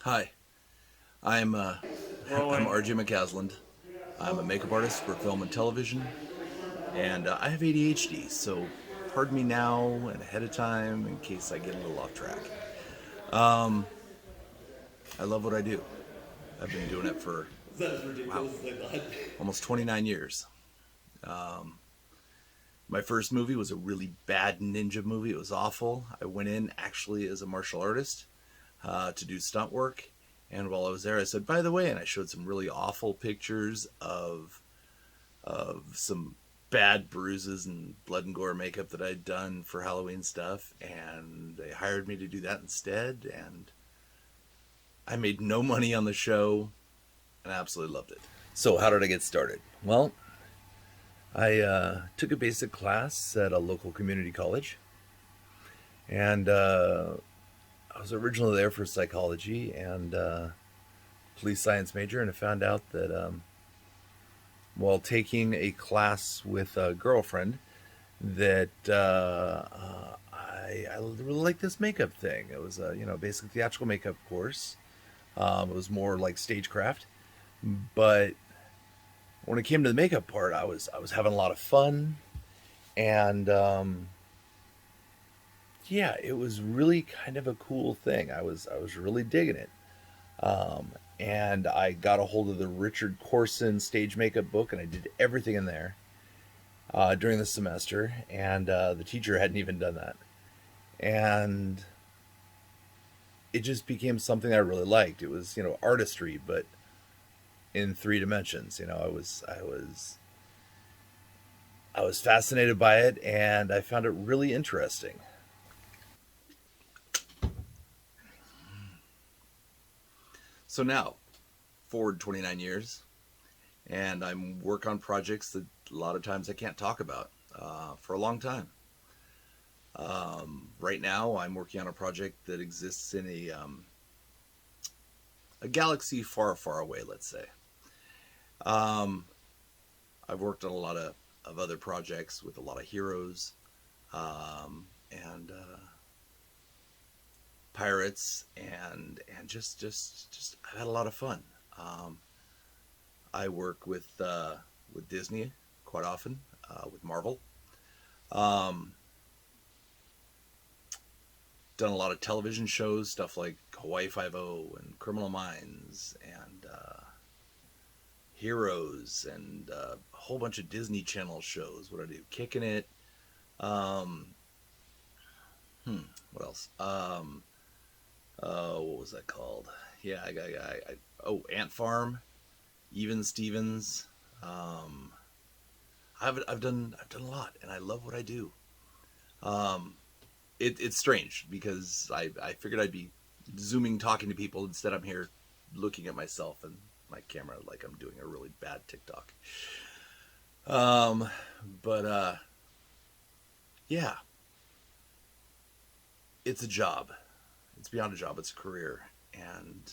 Hi, I'm I'm Rolling. RJ McCasland. I'm a makeup artist for film and television, and I have ADHD, so pardon me now and ahead of time in case I get a little off track. Um, I love what I do. I've been doing it for It's not as wow, ridiculous as I thought. almost 29 years. Um, my first movie was a really bad ninja movie. It was awful. I went in actually as a martial artist to do stunt work. And while I was there, I said, by the way, and I showed some really awful pictures of some bad bruises and blood and gore makeup that I'd done for Halloween stuff, and they hired me to do that instead. And I made no money on the show, and I absolutely loved it. So, how did I get started? Well, I took a basic class at a local community college, and I was originally there for psychology and police science major, and I found out that while taking a class with a girlfriend, that I really like this makeup thing. It was a basic theatrical makeup course. It was more like stagecraft, but when it came to the makeup part, I was having a lot of fun, and yeah, it was really kind of a cool thing. I was really digging it. And I got a hold of the Richard Corson stage makeup book, and I did everything in there during the semester. And the teacher hadn't even done that, and it just became something I really liked. It was artistry, but in three dimensions. I was fascinated by it, and I found it really interesting. So now, forward 29 years, and I'm work on projects that a lot of times I can't talk about for a long time. Right now, I'm working on a project that exists in a galaxy far, far away. Let's say. Um, I've worked on a lot of other projects with a lot of heroes and pirates and just I've had a lot of fun. Um, I work with Disney quite often, with Marvel. Um, Done a lot of television shows, stuff like Hawaii Five O and Criminal Minds and Heroes and a whole bunch of Disney Channel shows. What do I do? Kicking It. Um, what else? What was that called? Yeah, oh, Ant Farm, Even Stevens. Um, I've done a lot, and I love what I do. Um, it's strange because I figured I'd be zooming, talking to people. Instead, I'm here looking at myself and my camera like I'm doing a really bad TikTok. Um, but yeah, it's a job. It's beyond a job. It's a career, and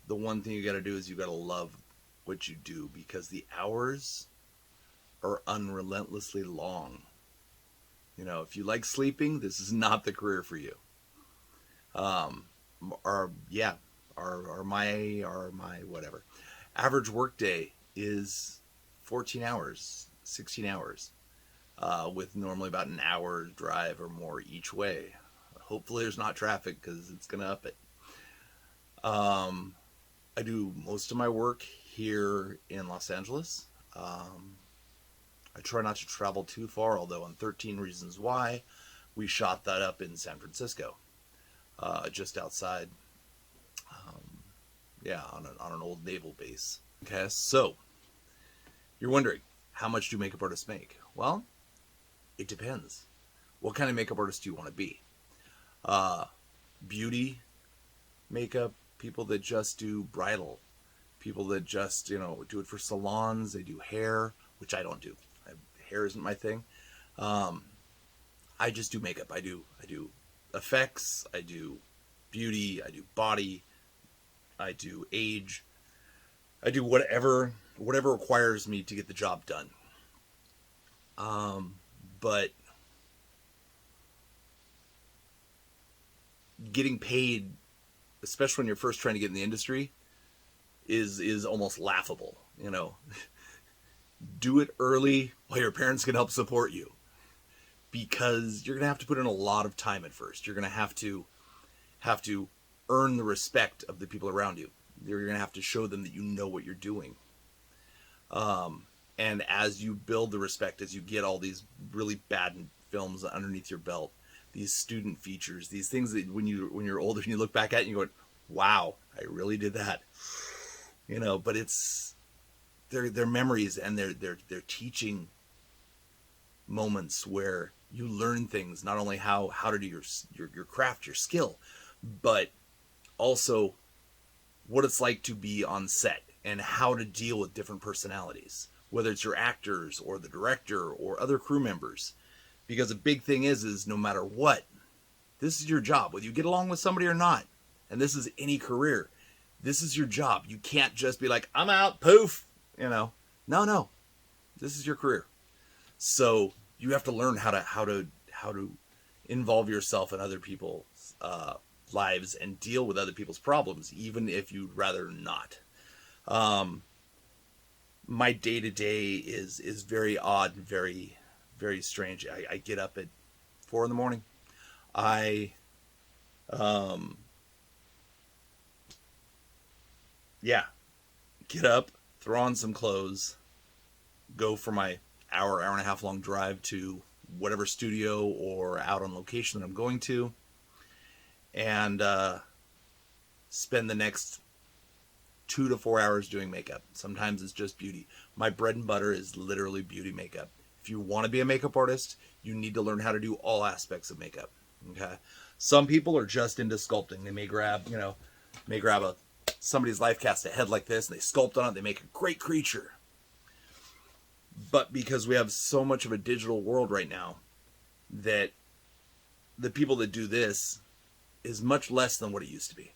the one thing you got to do is you got to love what you do because the hours are unrelentlessly long. If you like sleeping, this is not the career for you. Um, our yeah, our my whatever average workday is 14 hours, 16 hours, with normally about an hour drive or more each way. Hopefully, there's not traffic because it's gonna up it. Um, I do most of my work here in Los Angeles. Um, I try not to travel too far, although on 13 Reasons Why, we shot that up in San Francisco, just outside, yeah, on an old naval base. Okay, so you're wondering, how much do makeup artists make? Well, it depends. What kind of makeup artist do you want to be? Uh, Beauty makeup, people that just do bridal, people that just do it for salons. They do hair, which I don't do. Hair isn't my thing. Um, I just do makeup. I do effects. I do beauty. I do body. I do age. I do whatever requires me to get the job done. Um, but getting paid especially when you're first trying to get in the industry, is almost laughable. Do it early while your parents can help support you, because you're gonna have to put in a lot of time at first. You're gonna have to earn the respect of the people around you. You're gonna have to show them that you know what you're doing. And as you build the respect, as you get all these really bad films underneath your belt, these student features, these things that when you're older and you look back at it and you go, wow, I really did that. But it's they're memories, and they're teaching moments where you learn things, not only how to do your craft, your skill, but also what it's like to be on set and how to deal with different personalities, whether it's your actors or the director or other crew members. Because a big thing is no matter what, this is your job, whether you get along with somebody or not. And this is any career. This is your job. You can't just be like, I'm out, poof. No. This is your career. So you have to learn how to involve yourself in other people's lives and deal with other people's problems, even if you'd rather not. My day-to-day is very odd and very, very strange. I get up at 4 a.m. I get up, throw on some clothes, go for my hour and a half long drive to whatever studio or out on location that I'm going to, and spend the next 2 to 4 hours doing makeup. Sometimes it's just beauty. My bread and butter is literally beauty makeup. If you want to be a makeup artist, you need to learn how to do all aspects of makeup. Okay. Some people are just into sculpting. They may grab somebody's life cast a head like this, and they sculpt on it. They make a great creature. But because we have so much of a digital world right now, that the people that do this is much less than what it used to be.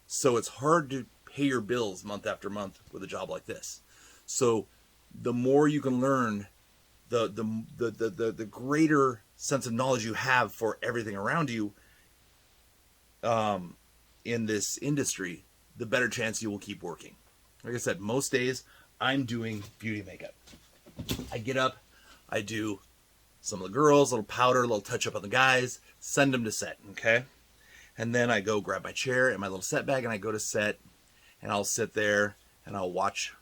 So it's hard to pay your bills month after month with a job like this. So the more you can learn, the greater sense of knowledge you have for everything around you in this industry, the better chance you will keep working. Like I said, most days I'm doing beauty makeup. I get up, I do some of the girls, a little powder, a little touch up on the guys, send them to set, okay? And then I go grab my chair and my little set bag, and I go to set, and I'll sit there and I'll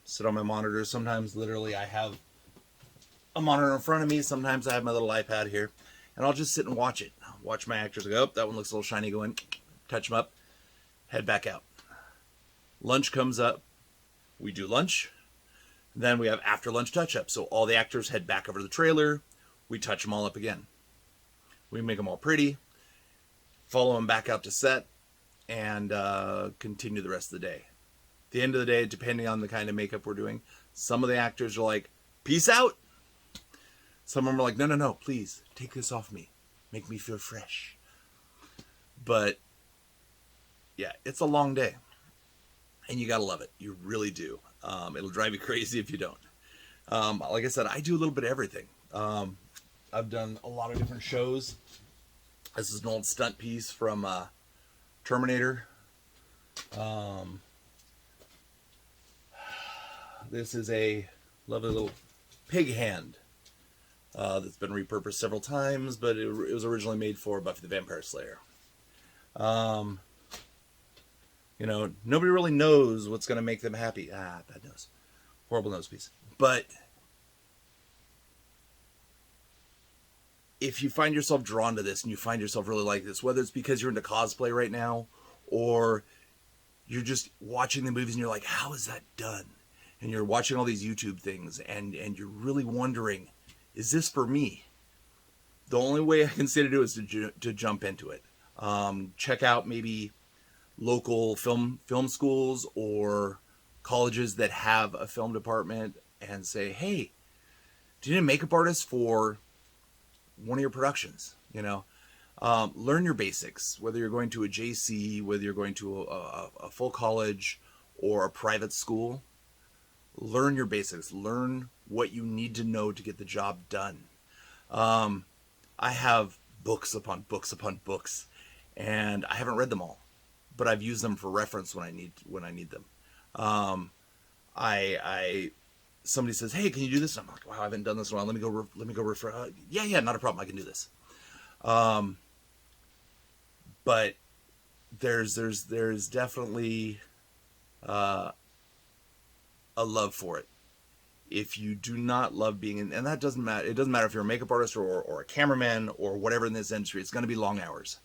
sit on my monitor. Sometimes literally I have a monitor in front of me. Sometimes I have my little iPad here, and I'll just sit and watch it. Watch my actors. I go, oh, that one looks a little shiny. Go in, touch them up, head back out. Lunch comes up. We do lunch. Then we have after lunch touch up. So all the actors head back over to the trailer. We touch them all up again. We make them all pretty, follow them back out to set, and continue the rest of the day. At the end of the day, depending on the kind of makeup we're doing, some of the actors are like, peace out. Some of them are like, no, please, take this off me. Make me feel fresh. But, yeah, it's a long day. And you gotta love it. You really do. It'll drive you crazy if you don't. Like I said, I do a little bit of everything. I've done a lot of different shows. This is an old stunt piece from Terminator. This is a lovely little pig hand that's been repurposed several times, but it was originally made for Buffy the Vampire Slayer. Nobody really knows what's going to make them happy. Bad nose. Horrible nose piece. But if you find yourself drawn to this and you find yourself really like this, whether it's because you're into cosplay right now or you're just watching the movies and you're like, how is that done? And you're watching all these YouTube things and you're really wondering, is this for me? The only way I can say to do it is to jump into it. Check out maybe local film schools or colleges that have a film department and say, hey, do you need a makeup artist for one of your productions? Learn your basics, whether you're going to a JC, whether you're going to a full college or a private school. Learn your basics. Learn what you need to know to get the job done. I have books upon books upon books, and I haven't read them all. but I've used them for reference when I need them. Um, I somebody says, "Hey, can you do this?" And I'm like, "Wow, I haven't done this in a while. Let me go refer. Yeah, not a problem. I can do this." Um, but there's definitely uh, a love for it. If you do not love being in, and that doesn't matter. It doesn't matter if you're a makeup artist or a cameraman or whatever in this industry. It's going to be long hours,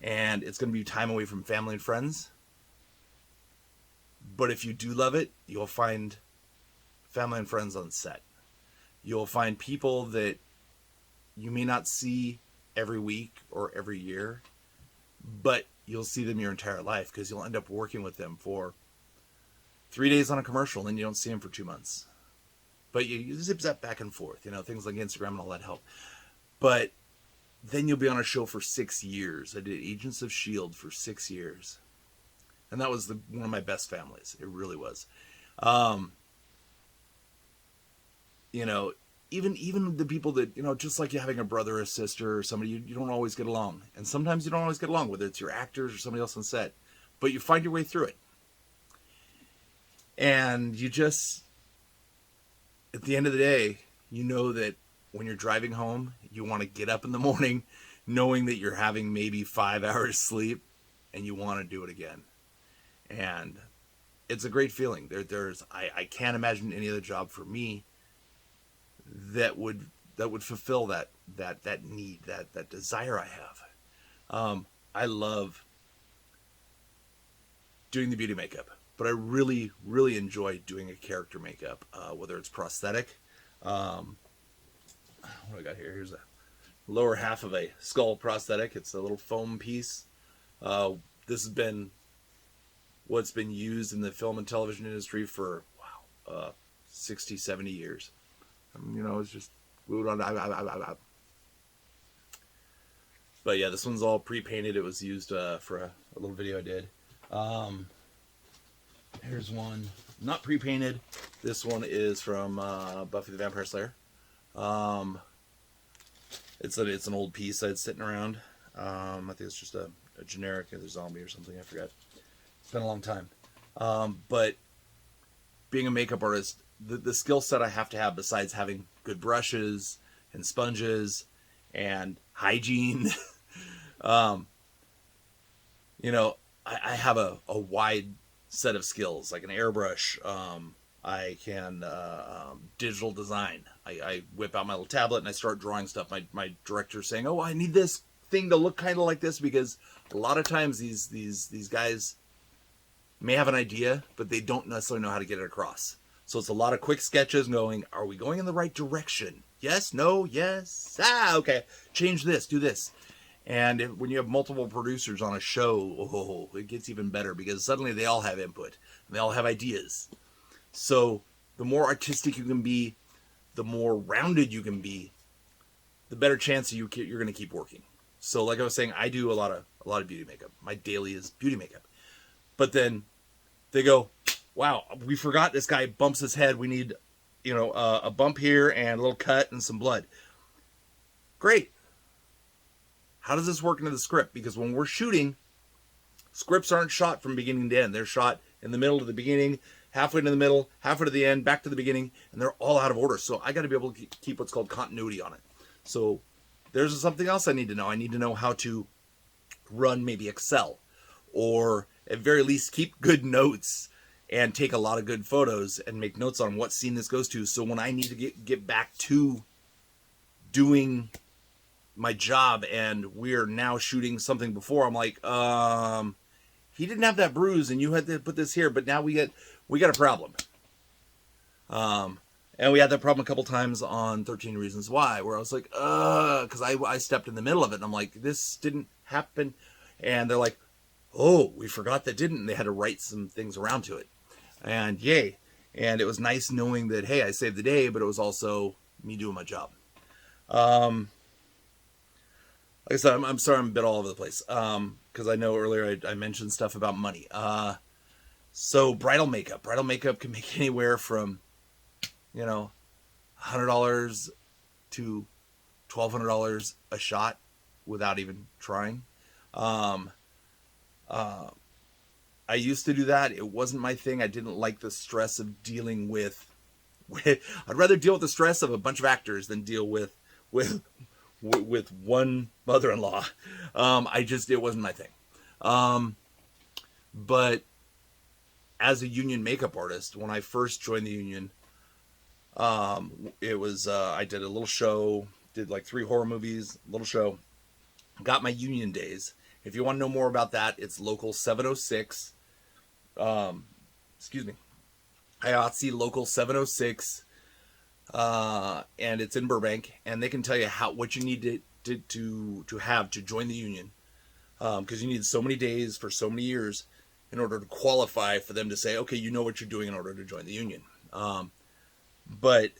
and it's going to be time away from family and friends. But if you do love it, you'll find family and friends on set. You'll find people that you may not see every week or every year, but you'll see them your entire life because you'll end up working with them for 3 days on a commercial, and then you don't see them for 2 months. But you zip zap back and forth, things like Instagram and all that help. But then you'll be on a show for 6 years. I did Agents of S.H.I.E.L.D. for 6 years. And that was one of my best families. It really was. You know, even the people that, just like you having a brother or sister or somebody, you don't always get along. And sometimes you don't always get along, whether it's your actors or somebody else on set. But you find your way through it. And you just, at the end of the day, you know that when you're driving home, you want to get up in the morning knowing that you're having maybe 5 hours sleep and you want to do it again. And it's a great feeling. I can't imagine any other job for me that would fulfill that need, that desire I have. I love doing the beauty makeup, but I really, really enjoy doing a character makeup, whether it's prosthetic. What do I got here? Here's a lower half of a skull prosthetic. It's a little foam piece. This has been what's been used in the film and television industry for 60, 70 years. It's just glued on. But yeah, this one's all pre-painted. It was used for a little video I did. Here's one not pre-painted. This one is from Buffy the Vampire Slayer. It's an old piece that's sitting around. I think it's just a generic either zombie or something. I forgot. It's been a long time. But being a makeup artist, the skill set I have to have, besides having good brushes and sponges and hygiene, I have a wide set of skills, like an airbrush. I can digital design. I whip out my little tablet and I start drawing stuff. My director's saying, "Oh, I need this thing to look kind of like this," because a lot of times these guys may have an idea, but they don't necessarily know how to get it across. So it's a lot of quick sketches going, are we going in the right direction? Yes, no, yes. Okay. Change this, do this. And when you have multiple producers on a show, it gets even better because suddenly they all have input and they all have ideas. So the more artistic you can be, the more rounded you can be, the better chance you're going to keep working. So like I was saying, I do a lot of beauty makeup. My daily is beauty makeup. But then they go, wow, we forgot this guy bumps his head. We need, a bump here and a little cut and some blood. Great. How does this work into the script? Because when we're shooting, scripts aren't shot from beginning to end. They're shot in the middle to the beginning, halfway to the middle, halfway to the end, back to the beginning, and they're all out of order. So I got to be able to keep what's called continuity on it. So there's something else I need to know. I need to know how to run maybe Excel, or at very least keep good notes and take a lot of good photos and make notes on what scene this goes to. So when I need to get back to doing my job and we're now shooting something before, I'm like, he didn't have that bruise and you had to put this here, but now we got a problem. And we had that problem a couple times on 13 Reasons Why, where I was like, because I stepped in the middle of it and I'm like, this didn't happen. And they're like, oh, we forgot that didn't. And they had to write some things around to it. And yay. And it was nice knowing that, hey, I saved the day, but it was also me doing my job. Like I said, I'm sorry I'm a bit all over the place. Because I know earlier I mentioned stuff about money. So bridal makeup. Bridal makeup can make anywhere from, $100 to $1,200 a shot without even trying. I used to do that. It wasn't my thing. I didn't like the stress of dealing with I'd rather deal with the stress of a bunch of actors than deal with with one mother-in-law. It wasn't my thing. Um, but as a union makeup artist, when I first joined the union, it was I did a little show, did like 3 horror movies, little show, got my union days. If you want to know more about that, it's local 706. Excuse me, IATSE local 706, and it's in Burbank, and they can tell you what you need to have to join the union, because you need so many days for so many years in order to qualify for them to say, okay, you know what you're doing in order to join the union. But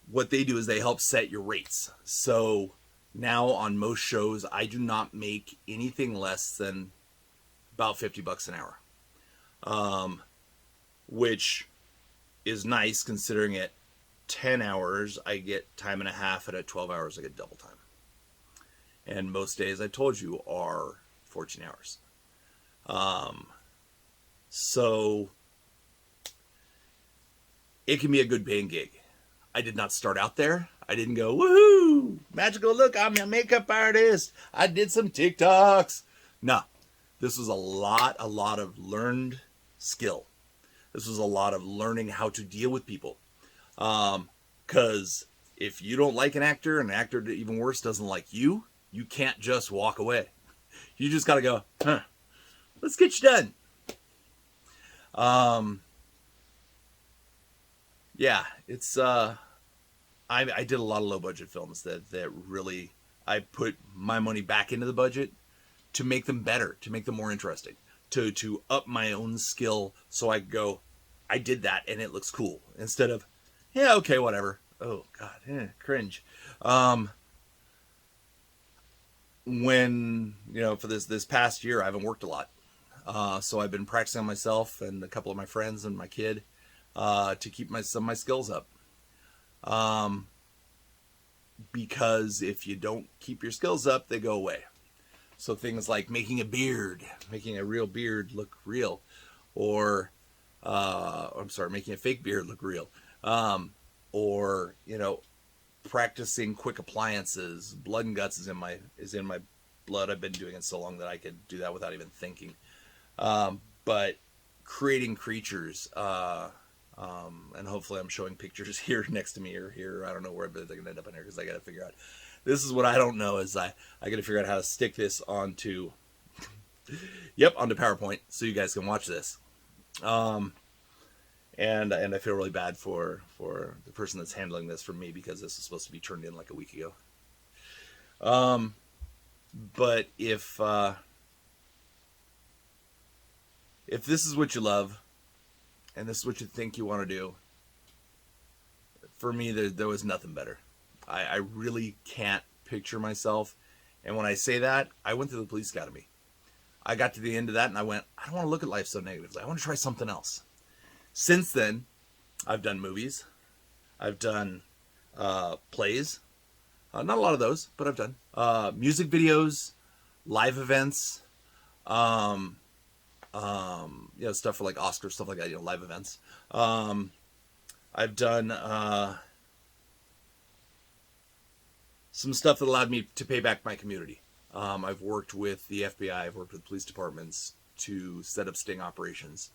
what they do is they help set your rates. So now on most shows, I do not make anything less than about $50 an hour, which is nice considering at 10 hours I get time and a half, and at 12 hours I get double time. And most days, I told you, are 14 hours. So it can be a good paying gig. I did not start out there. I didn't go, woohoo, magical look, I'm a makeup artist. I did some TikToks. No, this was a lot of learned skill. This was a lot of learning how to deal with people. Because if you don't like an actor, and an actor, even worse, doesn't like you, you can't just walk away. You just got to go, let's get you done. Yeah, it's, I did a lot of low budget films that really, I put my money back into the budget to make them better, to make them more interesting, to up my own skill, so I go, I did that and it looks cool, instead of, yeah, okay, whatever. Oh God, cringe. When, for this past year, I haven't worked a lot. So I've been practicing on myself and a couple of my friends and my kid, to keep some of my skills up. Because if you don't keep your skills up, they go away. So things like making a beard, making a real beard look real, or making a fake beard look real, or practicing quick appliances. Blood and guts is in my blood. I've been doing it so long that I could do that without even thinking. But creating creatures, and hopefully I'm showing pictures here next to me, or here, I don't know where, but they're gonna end up in here because I got to figure out. This is what I don't know, is I got to figure out how to stick this onto onto PowerPoint so you guys can watch this. And I feel really bad for the person that's handling this for me, because this was supposed to be turned in like a week ago. But if this is what you love, and this is what you think you want to do, for me, there was nothing better. I really can't picture myself. And when I say that, I went to the police academy. I got to the end of that and I went, I don't want to look at life so negatively. I want to try something else. Since then, I've done movies. I've done plays. Not a lot of those, but I've done music videos, live events, stuff for like Oscars, stuff like that, live events. I've done some stuff that allowed me to pay back my community. I've worked with the FBI, I've worked with police departments to set up sting operations,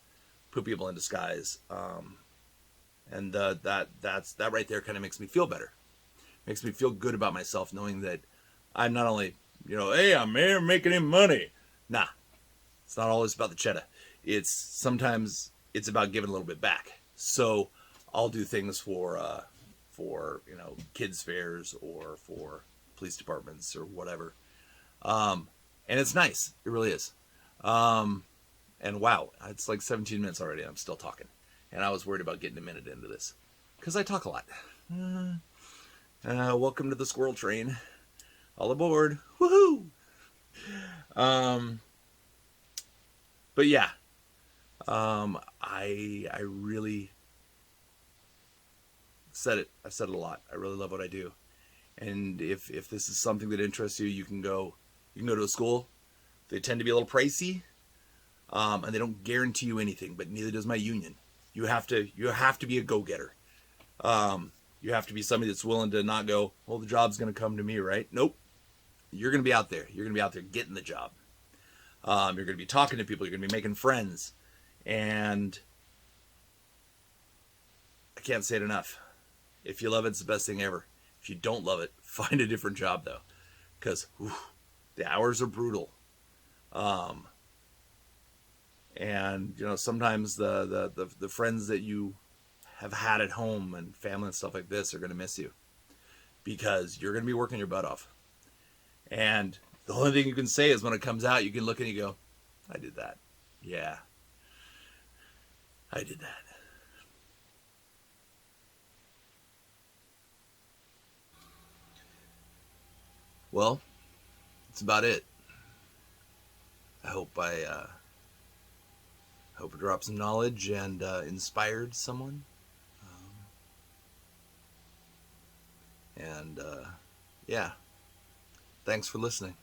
put people in disguise, and that right there kind of makes me feel better. Makes me feel good about myself, knowing that I'm not only, hey, I'm here making him money. Nah, it's not always about the cheddar. Sometimes it's about giving a little bit back. So I'll do things for kids fairs, or for police departments, or whatever. And it's nice. It really is. And wow, it's like 17 minutes already. I'm still talking. And I was worried about getting a minute into this, because I talk a lot. Welcome to the squirrel train. All aboard. Woohoo! But yeah, I really said it. I've said it a lot. I really love what I do. And if this is something that interests you, you can go to a school. They tend to be a little pricey, and they don't guarantee you anything, but neither does my union. You have to be a go-getter. You have to be somebody that's willing to not go, well, the job's going to come to me, right? Nope. You're going to be out there. You're going to be out there getting the job. You're going to be talking to people. You're going to be making friends. And I can't say it enough. If you love it, it's the best thing ever. If you don't love it, find a different job, though. Because the hours are brutal. And, sometimes the friends that you have had at home and family and stuff like this are going to miss you. Because you're going to be working your butt off. And the only thing you can say is when it comes out, you can look and you go, I did that. Yeah, I did that. Well, that's about it. I hope it dropped some knowledge and inspired someone. And yeah, thanks for listening.